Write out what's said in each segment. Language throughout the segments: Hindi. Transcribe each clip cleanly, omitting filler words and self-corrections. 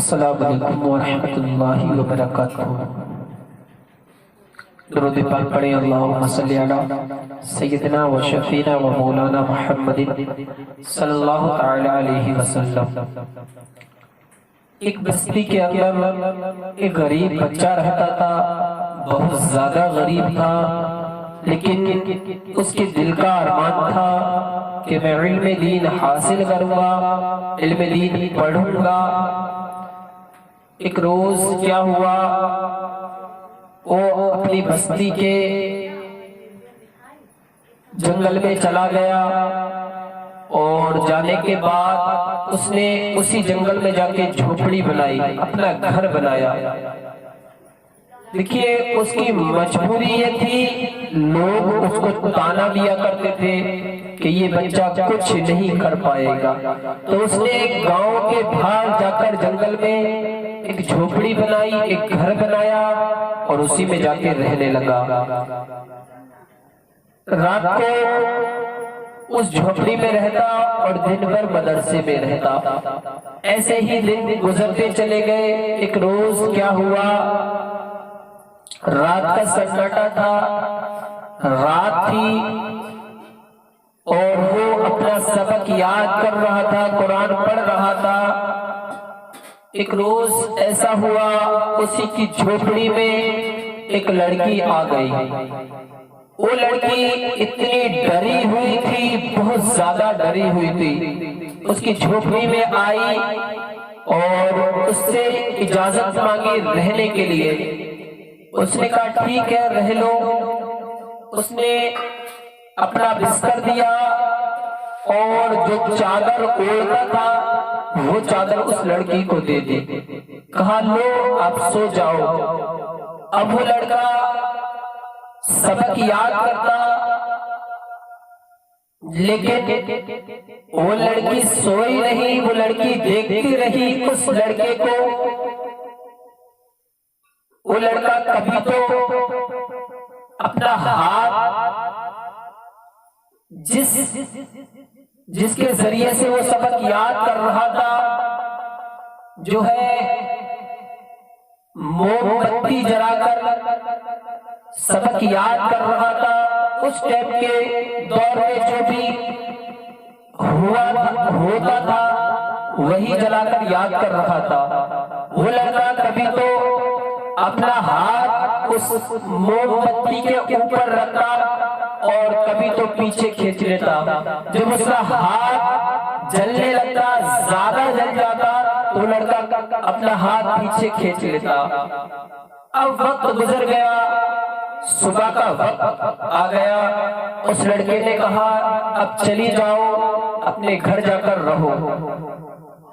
अस्सलामु अलैकुम वरहमतुल्लाहि वबरकातुहू। दुरूद पाक पढ़ें। अल्लाहुम्मा सल्ली अला सय्यिदिना व शफीना व मौलाना मुहम्मदिन सल्लल्लाहु तआला अलैहि वसल्लम। एक बस्ती के अंदर एक गरीब बच्चा रहता था। बहुत ज्यादा गरीब था, लेकिन उसके दिल का अरमान था कि मैं इल्म दीन हासिल करूंगा, इल्म दीन पढ़ूंगा। एक रोज क्या हुआ, वो अपनी बस्ती के जंगल में चला गया और जाने के बाद उसने उसी जंगल में जाके झोपड़ी बनाई, अपना घर बनाया। देखिए, उसकी मजबूरी ये थी, लोग उसको ताना दिया करते थे कि ये बच्चा कुछ नहीं कर पाएगा। तो उसने एक गांव के बाहर जाकर जंगल में एक झोपड़ी बनाई, एक घर बनाया और उसी में जाके रहने लगा। रात को उस झोपड़ी में रहता और दिन भर मदरसे में रहता। ऐसे ही दिन गुजरते चले गए। एक रोज क्या हुआ, रात का सन्नाटा था, रात थी और वो अपना सबक याद कर रहा था, कुरान पढ़ रहा था। एक रोज ऐसा हुआ, उसी की झोपड़ी में एक लड़की आ गई। वो लड़की इतनी डरी हुई थी, बहुत ज्यादा डरी हुई थी। उसकी झोपड़ी में आई और उससे इजाजत मांगी रहने के लिए। उसने कहा ठीक है, रह लो। उसने अपना बिस्तर दिया और जो चादर ओढ़ता था वो चादर उस लड़की को दे दी। कहा लो, आप सो जाओ। अब वो लड़का सबक याद करता, लेकिन वो लड़की सोई नहीं। वो लड़की देखती रही उस लड़के को। वो लड़का कभी तो अपना हाथ जिसके जरिए से वो सबक याद कर रहा था, जो है मोमबत्ती जलाकर सबक याद कर रहा था। उस टाइप के दौर में जो भी होता था वही जलाकर याद कर रहा था। वो लड़का कभी तो अपना हाथ उस मोमबत्ती के ऊपर रखता और कभी तो पीछे खींच लेता। जब उसका हाथ जलने लगता, ज्यादा जल जाता, तो लड़का अपना हाथ पीछे खींच लेता। अब वक्त गुजर गया, सुबह का वक्त आ गया। उस लड़के ने कहा अब चली जाओ, अपने घर जाकर रहो।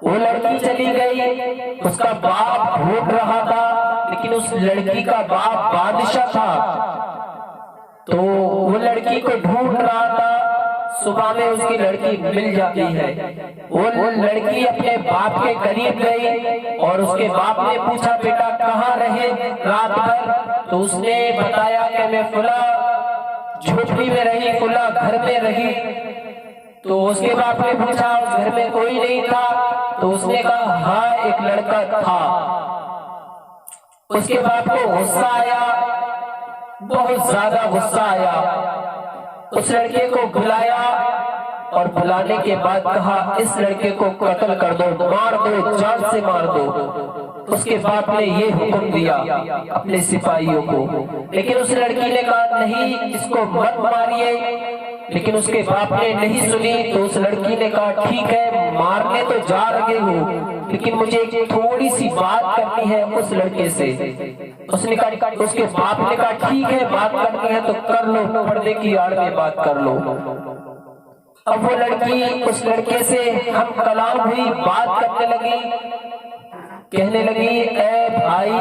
वो लड़की चली गई। उसका बाप ढूंढ रहा था, लेकिन उस लड़की का बाप बादशाह था, तो वो लड़की को ढूंढ रहा था। सुबह में उसकी लड़की मिल जाती है। वो लड़की अपने बाप के करीब गई और उसके बाप ने पूछा बेटा कहाँ रहे रात भर? तो उसने बताया कि मैं फुला झोपड़ी में रही, फुला घर में रही। तो उसके बाप ने पूछा उस घर में कोई नहीं था? तो उसने कहा हाँ, एक लड़का था। उसके बाप को गुस्सा आया, बहुत ज्यादा गुस्सा आया। उस लड़के को बुलाया और बुलाने के बाद कहा इस लड़के को कत्ल कर दो, मार दो, जान से मार दो। उसके बाप ने ये हुक्म दिया अपने सिपाहियों को, लेकिन उस लड़की ने कहा नहीं, इसको मत मारिए। लेकिन उसके बाप ने नहीं सुनी। तो उस लड़की ने कहा ठीक है, मारने तो जा रहे हो, लेकिन मुझे थोड़ी सी बात करनी है उस लड़के से। उसने कहा, उसके बाप ने कहा ठीक है, बात करनी है तो कर लो, पर्दे की आड़ में बात कर लो। अब वो लड़की उस लड़के से हम कलाम हुई, बात करने लगी, कहने लगी ए भाई,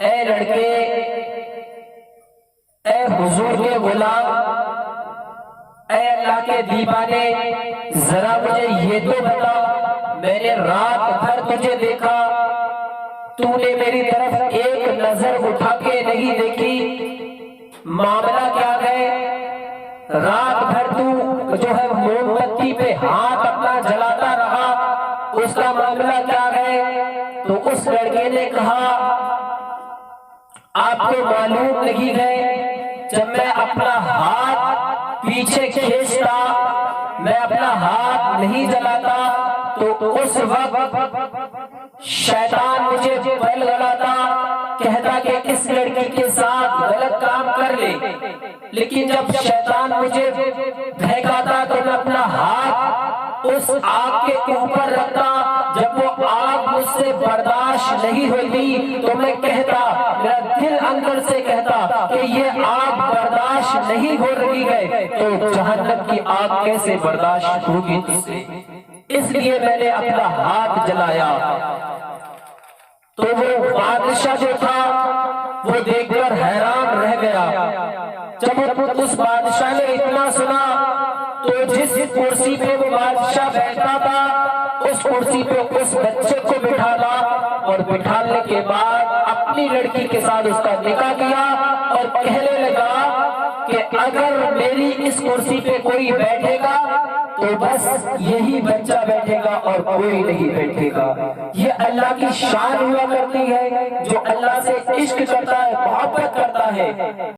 ए लड़के, ए हुजूर के गुलाम, ऐ अल्लाह के दीवाने, जरा मुझे ये तो बता, मैंने रात भर तुझे देखा, तूने मेरी तरफ एक नजर उठा के नहीं देखी, मामला क्या है? रात भर तू जो है मोमबत्ती पे हाथ अपना जलाता रहा, उसका मामला क्या है? तो उस लड़के ने कहा, आपको मालूम नहीं है, जब मैं अपना हाथ पीछे खींचता, मैं अपना हाथ नहीं जलाता, तो उस वक्त शैतान मुझे बल लगाता, कहता कि इस लड़की के साथ गलत काम कर ले। लेकिन जब शैतान मुझे बहकाता तो मैं अपना हाथ उस आग के ऊपर रखता। जब वो आग मुझसे बर्दाश्त नहीं होती तो मैं कहता, मेरा दिल अंदर से कहता कि ये आग बर्दाश्त नहीं हो रही है, तो जहन्नम की आग कैसे बर्दाश्त होगी तुझसे? इसलिए मैंने अपना हाथ जलाया। तो वो बादशाह जो था वो देखकर हैरान रह गया। जब उस बादशाह ने इतना सुना तो जिस कुर्सी पे वो बादशाह बैठा था उस कुर्सी पे उस बच्चे को बिठाला और बिठाने के बाद अपनी लड़की के साथ उसका निकाह किया और कहने लगा कि अगर मेरी इस कुर्सी पे कोई बैठेगा तो बस यही बच्चा बैठेगा और कोई नहीं बैठेगा। ये अल्लाह की शान हुआ करती है, जो अल्लाह से इश्क करता है, मोहब्बत करता है।